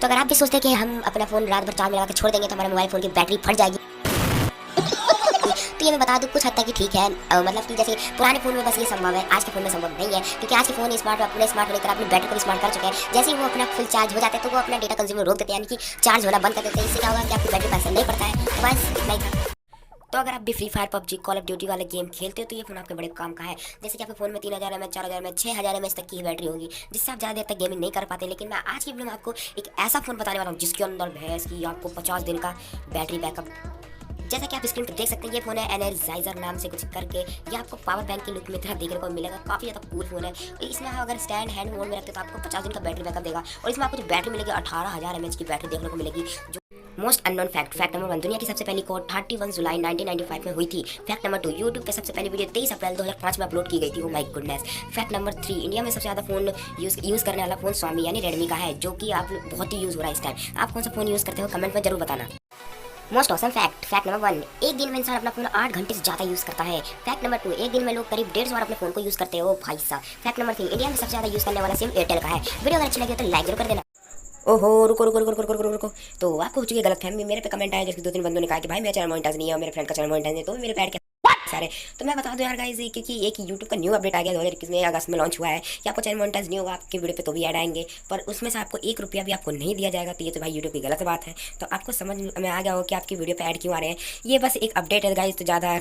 तो अगर आप भी सोचते हैं कि हम अपना फ़ोन रात भर चार्ज में लगा के छोड़ देंगे तो हमारे मोबाइल फ़ोन की बैटरी फट जाएगी, तो ये मैं बता दूं कुछ हद तक कि ठीक है। मतलब कि जैसे पुराने फ़ोन में बस ये संभव है, आज के फ़ोन में संभव नहीं है, क्योंकि आज के फ़ोन स्मार्ट अपने स्मार्ट होने की तरह अपनी बैटरी को भी स्मार्ट कर चुके हैं। जैसे ही वो अपना फुल चार्ज हो जाते हैं तो वो अपना डेटा कंज्यूम रोक देते हैं, यानी कि चार्ज होना बंद कर देते हैं। इससे क्या होगा कि आपकी बैटरी पर असर नहीं पड़ता है। तो बस नहीं था। तो अगर आप भी free fire, PUBG, call of duty वाले गेम खेलते हो तो ये फ़ोन आपके बड़े काम का है। जैसे कि आपके फ़ोन में 3000 mAh, 4000 mAh, 6000 mAh तक की बैटरी होगी, जिससे आप ज़्यादा देर तक गेमिंग नहीं कर पाते। लेकिन मैं आज की वीडियो में आपको एक ऐसा फ़ोन बताने वाला हूँ जिसके अंदर भैंस की आपको 50 दिन का बैटरी बैकअप। जैसा कि आप स्क्रीन पर देख सकते हैं, ये फ़ोन है एनर्जाइजर नाम से कुछ करके। ये आपको पावर बैंक की लुक में तरह देखने को मिलेगा। काफ़ी ज़्यादा कूल फ़ोन है। इसमें आप अगर स्टैंड हैंड मोड में रखते हो तो आपको 50 दिन का बैटरी बैकअप देगा। और इसमें आपको जो बैटरी मिलेगी 18000 mAh की बैटरी देखने को मिलेगी। जो मोस्ट अननोन फैक्ट नंबर 1, दुनिया की सबसे पहली कोड 31 जुलाई 1995 में हुई थी। फैक्ट नंबर 2, यूट्यूब पे सबसे पहली वीडियो 23 अप्रैल 2005 में अपलोड की गई थी। Oh my goodness. Fact number 3, India में सबसे ज़्यादा फ़ोन यूज़ करने वाला फ़ोन स्वामी यानी रेडमी का है, जो कि आप बहुत ही यूज़ हो रहा है इस टाइम। आप कौन सा फ़ोन यूज़ करते हो कमेंट में जरूर बताना। मोस्ट ऑसम फैक्ट नंबर 1, एक दिन में इंसान अपना फोन 8 घंटे से ज़्यादा यूज़ करता है। फैक्ट नंबर 2, एक दिन में लोग करीब 150 बार अपने फोन को यूज़ करते हो भाई साहब। फैक्ट नंबर 3, इंडिया में सबसे ज़्यादा यूज़ करने वाला सिम एयरटेल का है। वीडियो अगर अच्छी लगी तो लाइक जरूर कर देना। ओहो रुको रुको रुको रुको रुको रुको, तो आपको हो चुकी है गलतफहमी। मेरे पे कमेंट आया जिसके 2-3 बंदों ने कहा कि भाई मेरा चैनल मोनेटाइज नहीं है और मेरे फ्रेंड का चैनल मोनेटाइज है, तो मेरे पैड के सारे। तो मैं बता दूं यार गाइस, क्योंकि एक यूट्यूब का न्यू अपडेट आ गया 2021 में अगस्त में लॉन्च हुआ है कि आपको चैनल मोनेटाइज नहीं होगा, आपके वीडियो पे तो भी ऐड आएंगे, पर उसमें से आपको 1 रुपया भी आपको नहीं दिया जाएगा। तो ये तो भाई यूट्यूब की गलत बात है। तो आपको समझ में आ गया हो कि आपकी वीडियो पे ऐड क्यों आ रहे हैं। ये बस एक अपडेट है गाइस, तो ज़्यादा